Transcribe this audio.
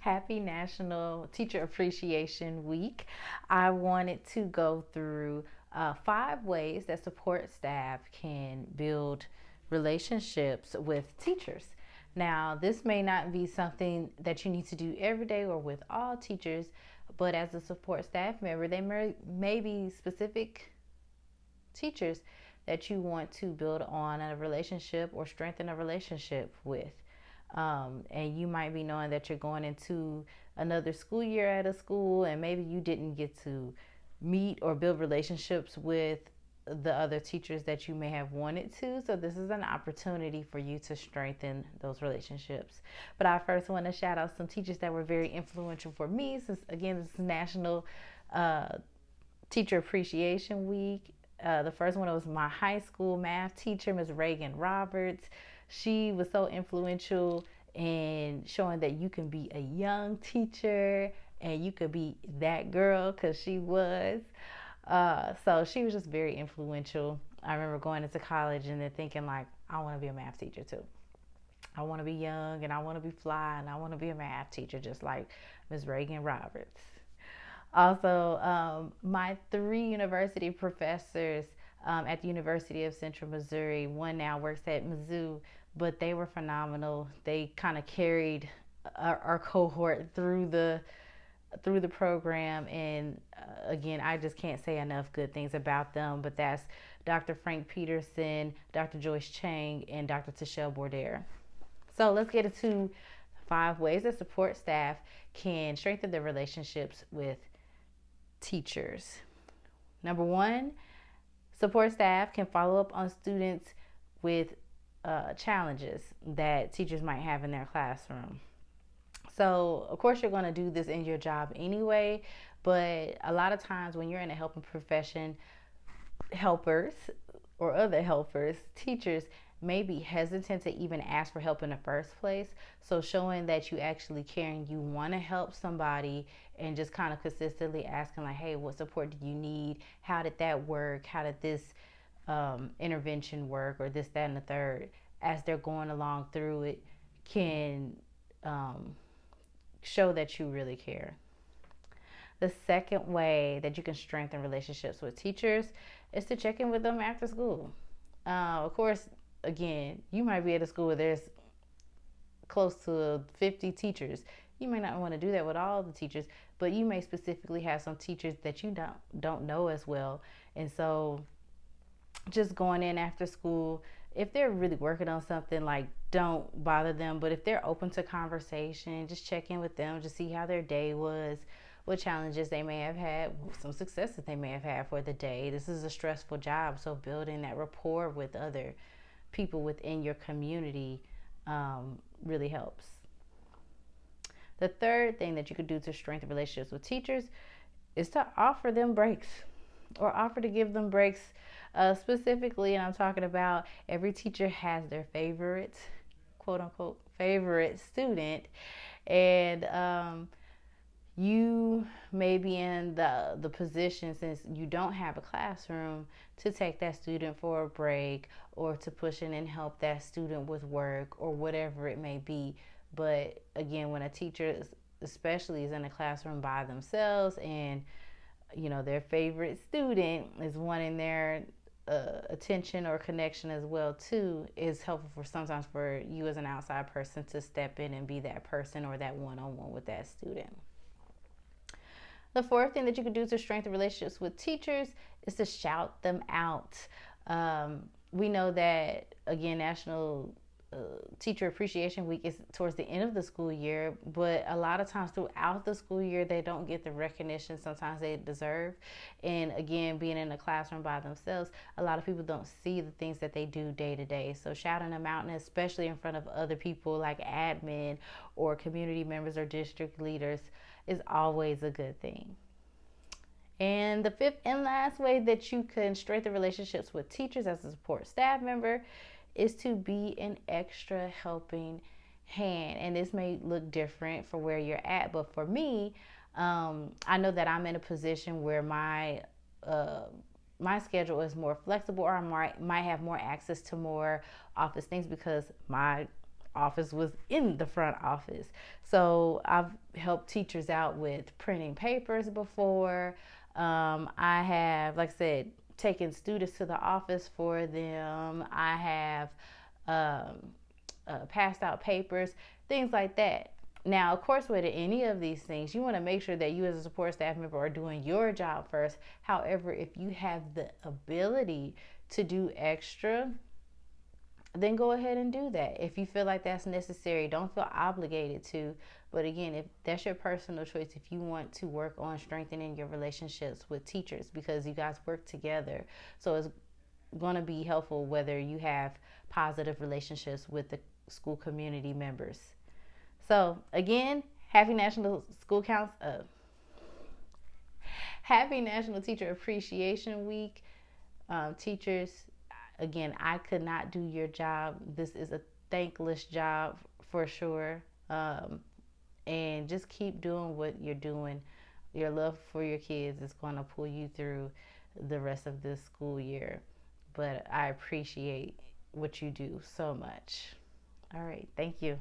Happy National Teacher Appreciation Week. I wanted to go through 5 ways that support staff can build relationships with teachers. Now, this may not be something that you need to do every day or with all teachers, but as a support staff member, there may be specific teachers that you want to build on a relationship or strengthen a relationship with. And you might be knowing that you're going into another school year at a school, and maybe you didn't get to meet or build relationships with the other teachers that you may have wanted to. So this is an opportunity for you to strengthen those relationships. But I first want to shout out some teachers that were very influential for me, since again this is National uh, Teacher Appreciation Week. The first one was my high school math teacher, Ms. Reagan Roberts. She was so influential in showing that you can be a young teacher and you could be that girl, because she was. So she was just very influential. I remember going into college and then thinking like, I want to be a math teacher too. I want to be young and I want to be fly and I want to be a math teacher just like Ms. Reagan Roberts. Also, my 3 university professors at the University of Central Missouri, one now works at Mizzou, but they were phenomenal. They kind of carried our cohort through the program, and again, I just can't say enough good things about them. But that's Dr. Frank Peterson, Dr. Joyce Chang, and Dr. Tashelle Bourdaire. So let's get into 5 ways that support staff can strengthen their relationships with teachers. Number 1, support staff can follow up on students with challenges that teachers might have in their classroom. So, of course, you're going to do this in your job anyway, but a lot of times when you're in a helping profession, helpers or other helpers, teachers may be hesitant to even ask for help in the first place. So showing that you actually care and you want to help somebody, and just kind of consistently asking like, hey, what support do you need? How did that work? How did this intervention work, or this, that, and the third, as they're going along through it, can show that you really care. The second way that you can strengthen relationships with teachers is to check in with them after school. Of course, again, you might be at a school where there's close to 50 teachers. You may not want to do that with all the teachers, but you may specifically have some teachers that you don't know as well. And so just going in after school, if they're really working on something, like, don't bother them. But if they're open to conversation, just check in with them to see how their day was, what challenges they may have had, some successes they may have had for the day. This is a stressful job, so building that rapport with other people within your community really helps. The third thing that you could do to strengthen relationships with teachers is to offer them breaks, or offer to give them breaks. Specifically, and I'm talking about, every teacher has their favorite, quote unquote, favorite student, and you may be in the position, since you don't have a classroom, to take that student for a break, or to push in and help that student with work or whatever it may be. But again, when a teacher especially is in a classroom by themselves, and their favorite student is wanting their attention or connection as well too, is helpful for sometimes for you as an outside person to step in and be that person or that one-on-one with that student. The fourth thing that you can do to strengthen relationships with teachers is to shout them out. We know that, again, National Teacher Appreciation Week is towards the end of the school year, but a lot of times throughout the school year, they don't get the recognition sometimes they deserve. And again, being in a classroom by themselves, a lot of people don't see the things that they do day to day. So shouting them out, and especially in front of other people like admin or community members or district leaders, is always a good thing. And the fifth and last way that you can strengthen relationships with teachers as a support staff member is to be an extra helping hand. And this may look different for where you're at, but for me, I know that I'm in a position where my schedule is more flexible, or I might have more access to more office things, because my office was in the front office. So I've helped teachers out with printing papers before. I have, like I said, taken students to the office for them. I have passed out papers, things like that. Now, of course, with any of these things, you want to make sure that you as a support staff member are doing your job first. However, if you have the ability to do extra, then go ahead and do that. If you feel like that's necessary, don't feel obligated to. But again, if that's your personal choice, if you want to work on strengthening your relationships with teachers because you guys work together, so it's going to be helpful whether you have positive relationships with the school community members. So again, happy National School Council, happy National Teacher Appreciation Week. Teachers, again, I could not do your job. This is a thankless job for sure. And just keep doing what you're doing. Your love for your kids is going to pull you through the rest of this school year. But I appreciate what you do so much. All right. Thank you.